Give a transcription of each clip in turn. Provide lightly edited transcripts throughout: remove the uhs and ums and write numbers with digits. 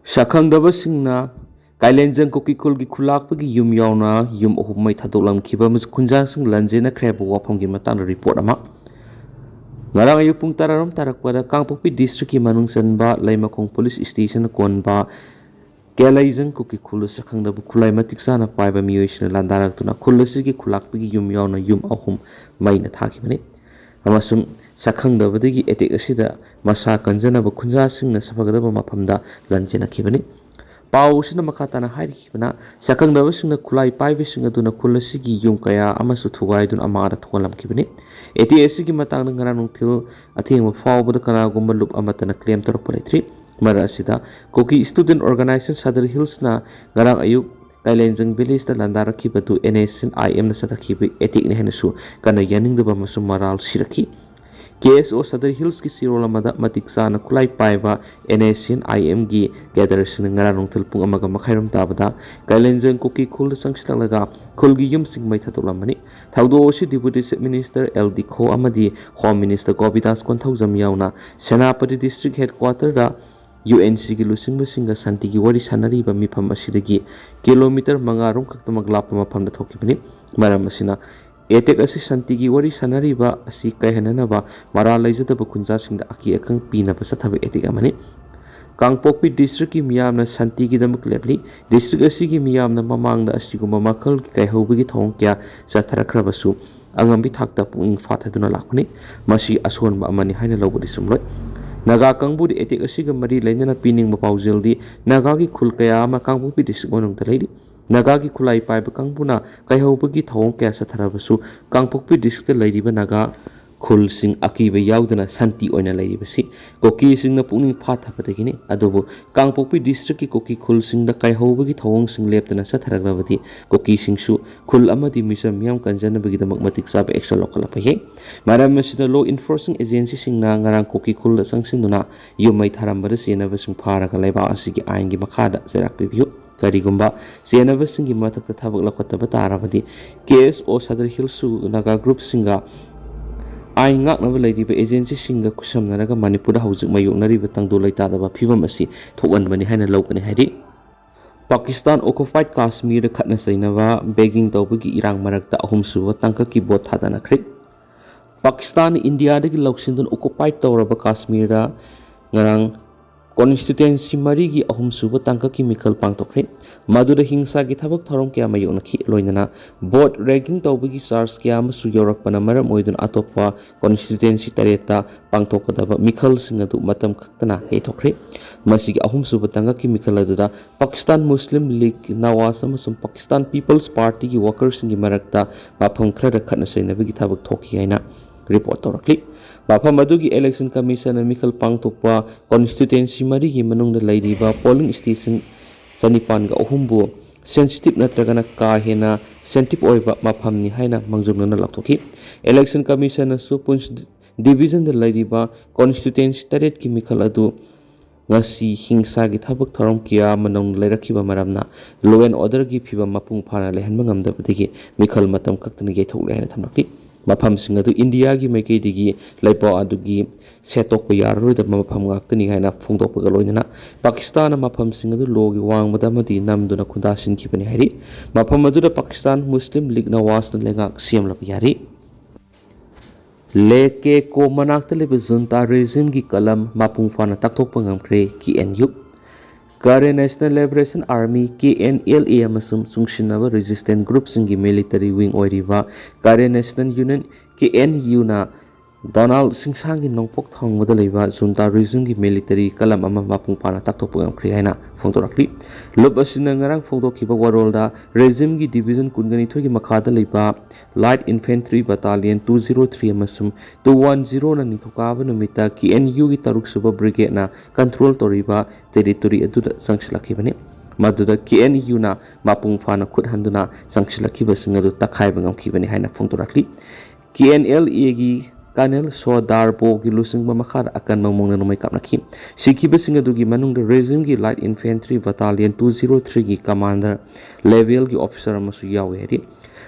Sakhangdabasingna Kailenjang Kuki Khulakpa gi yum yaona yum ohumai thadolam khiba mus khunjang sing lanjennakhre bu wafam gi matang report ama ngarang ayu pung tararam tarakpada Kangpokpi district ki manung sanba Laimakong police station konba Kailenjang Kuki Khulu sakhangdabu khulai matik sana paiba miyoisna landarak tuna khulasi gi khulakpa gi yum yaona yum ahum mai na thakibani amasum sakhangdabadagi etek asida masa kanjanaba khunja singna safagadaba mafamda lanjennakhibani Pau sina makatana hairibana sakhangdabasingna khulai paibesinga duna khulasi yum kaya amasu thugai dun amara tholam kibani eti asigi matangna ngara nungthil athengma fawbada kana gumba lup amatana claim torok palaitri mara asida Kuki student organization Sadar Hills na ngarang ayuk Kailenjang village da landarakibatu NSNIM na satakhibi etik ne henasu kana yaningdaba masu maral sirakhi KSO Sadar Hills ki sirolamada matiksa na kulai paiba NSNIM gi gatheration ngara nungthil pung amaga makhairam tabada Kailenjang Kuki Khul sangsilalaga khulgi yum singmai thatolamani thaudo osi deputy minister LD Kho amadi home minister Gobidas Konthaujam yauna Senapati district headquarter da UNC ki lusingba singa santi ki wari sanari ba mifam asidagi kilometer mangarum kaktamak lapa mafam da thokibani maram asina etek asi santi ki wari sanari ba asi kaihanana ba mara laijata ba khunja singda aki akang pina ba sathabe etek amani Kangpokpi district ki miyamna santi ki damak lepli district asi ki miyamna mamangda asiguma makhal ki kaihobagi thong kya satharakhrabasu angambi thakta pung fathaduna lakuni masi ason ba amani haina lobudi sumroi Naga Kangbudi etik asiga mari lainana pining mapaujil di naga ki khul kaya ama Kangpokpi district onong talaidi naga ki khulai paiba kangbuna kaihobagi thong kaya satharabasu Kangpokpi district laidiba naga khul sing akiba yaudana santi oina laidibasi Kuki sing na puning phathabadagini adubu Kangpokpi district ki Kuki khul sing da kaihobagi thong sing leptana satharagabadi Kuki sing su khul amadi misam yam kanjana bagi damak matik sabe extra local apaye maram masina law enforcing agency sing na ngarang Kuki khul sangsinduna yumai tharambada senaba sing pharaga laiba asigi aingi makhada serak bibiyu karigumba senaba singi matakta thabak lakotaba tarabadi KSO Sadar Hills su naga group singa ai ngaknaba laidiba agency singa kusamnaraga Manipur haujuk mayoknariba tangdo laitadaba phibam asi thokanbani haina lawkani haidi Pakistan occupied Kashmir da khatna sainaba begging tawbagi irang marakta ahum suba tangka ki bot thadanakhre Pakistan India dagi lauksindun occupied tawraba Kashmir da ngarang constituency marigi ahum suba tangka ki mikhal pangtokre maduda hingsa gi thabak thorom kya mayokna khi loinana bot ragging tawbagi charge kya masu yorakpana maram oidun atoppa constituency tareta pangtokadaba mikhal singadu matam khaktana heithokre masigi ahum suba tangka ki mikhal aduda Pakistan Muslim League Nawaz amasum Pakistan People's Party gi workers singi marakta mafam khra khatna sainabagi thabak thokhi haina report torakli Mafam adugi election commission mikhal pangtokpa constituency marigi manungda laidiba polling station sanipan ga ohumbu sensitive natragana ka hena sensitive oiba mafam ni haina mangjumna laktokhi election commission su punch division da laidiba constituency taret ki mikhal adu ngasi hingsa gi thabak thorom kiya manung lairakhiba maramna law and order gi phiba mapung phana lehanba ngamdabadigi mikhal matam kaktani ge thok lehna thamlaki mafam sing adu India gi maikei digi laipo adugi setok pa yaroi da mafam ngaktani haina phongdok pa loinana Pakistan mafam sing adu logi wangmada madi namduna khunda sin khibani hari mafam adu da Pakistan Muslim League Nawaz na lenga siam lap yari leke ko manakta lebe junta regime gi kalam mapung fana takthok pa ngamkhre KNU Kare National Liberation Army KNLA amasum sungshinaba resistant group singi military wing oiriba Kare National Union KNU na Donald Singsangi nongpok thongmada leiba junta regime gi military kalam ama mapung pana takthok khri haina phongdorakli lob asina ngarang phongdokhiba warolda regime gi division kungani thogi makhada leiba light infantry battalion 203 amasum 210 na nithokaba numita KNU gi taruk suba brigade na control toriba territory aduda sangsilakibani maduda KNU na mapung fana khut handuna sangsilakhiba singadu takhaiba ngamkhibani haina phongdorakli KNLA gi Kanel Sodar Po gi lusingba makhar akan mamungna numai kapnakhi sikhiba singadugi manungda regime gi light infantry battalion 203 gi commander level gi officer amasu yawe heri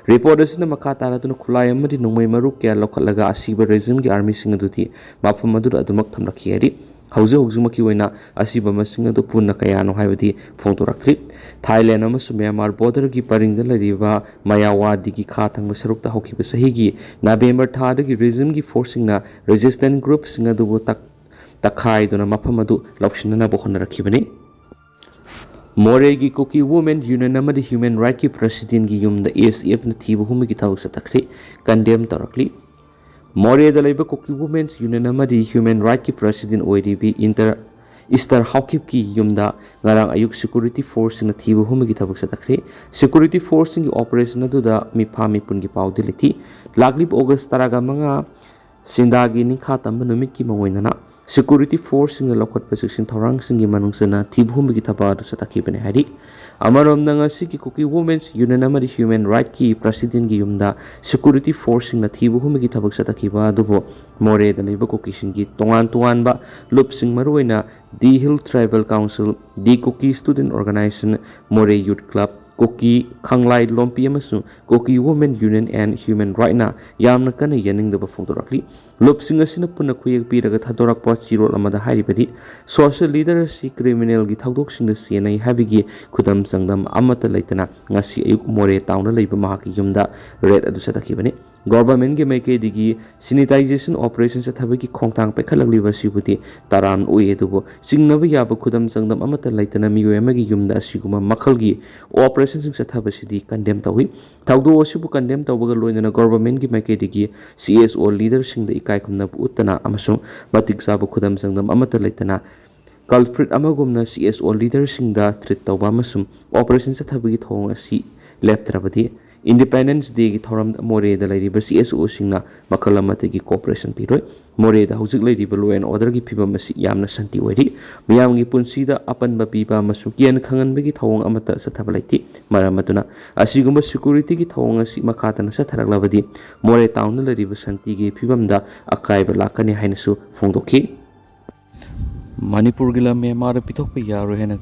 report asina makha taratuna khulai amadi nungmai maru kya lokhalaga asiba regime gi army singaduti mafam adu adumak thamlakhi heri hauze hauzik oina asiba masing adu punna kayano haibadi phongdoraktri Thailand amasung Myanmar border gi paringda lariba Mayawadi gi kha thangba sarukta hokhiba sahigi November thada gi regime gi forcing na resistant group singa du takhai dona mafam adu lawshinna bo khonarakibani Moregi Kuki Women Union amadi Human Right ki President gi yumda ASF na thiba humi gi thawuk satakri condemn tarakli More da laiba Kuki Women's Union amadi Human Right ki President oiribi Easter Hawkip ki yumda ngarang ayuk security force na thiba humi gi thawuk satakri security force gi operation adu da mipa mipun gi pawdi liti laglib August taraga manga sindagi ni khatam numit ki mangoinana security force ng lokot position thorang singi manungsana thibhum gi thaba du sataki bane hari amarom nanga siki Kuki Women's Union amari Human Right ki President gi yumda security force ng thibhum gi thabak sataki ba dubo more da leiba Kuki singi tongan ba loop sing maruina the Hill Tribal Council the Kuki Student Organization More Youth Club Kuki Khanglai Lompi amasu Kuki Women Union and Human Right na yamna kana yaning da phongdorakli lopsing asina punna khuyek piraga thadorak pa chirol amada haribadi social leader si criminal gi thawdok sing si nai habigi khudam sangdam amata leitana ngasi ayuk more tauna leiba mahaki yumda red adu satakibani government ge maike digi sanitization operation sa thabagi khongtang pekhalagli wasibudi taran oi edubo singnaba yaba khudam sangdam amata leitana miyo amagi yumda asiguma makhalgi operation sing sa thabasidi condemn tawi thawdo osibu condemn tawbaga loinana government ge maike digi CSO leader sing da ikai kumna utana amasung matik sabu khudam sangdam amata leitana culprit amagumna CSO leader sing da treat tawba amasung operation sa thabagi thong asi leptrabadi Independence Day ki thoram more da laiba CSO singna makalamata gi cooperation piroi more da hauzik laiba law and order gi phibam asi yamna santi oiri miyam gi punsi da apan ba piba masu kian khangan bagi thawong amata sa thabalaiti maramatuna asigumba security gi thawong asi makatana sa tharaklabadi more town na laiba santi gi phibam da akai ba lakani hainasu phongdokhi Manipur gi lam Myanmar pithok pa yaro hena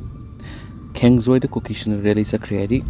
khengzoi da Kuki rally sa create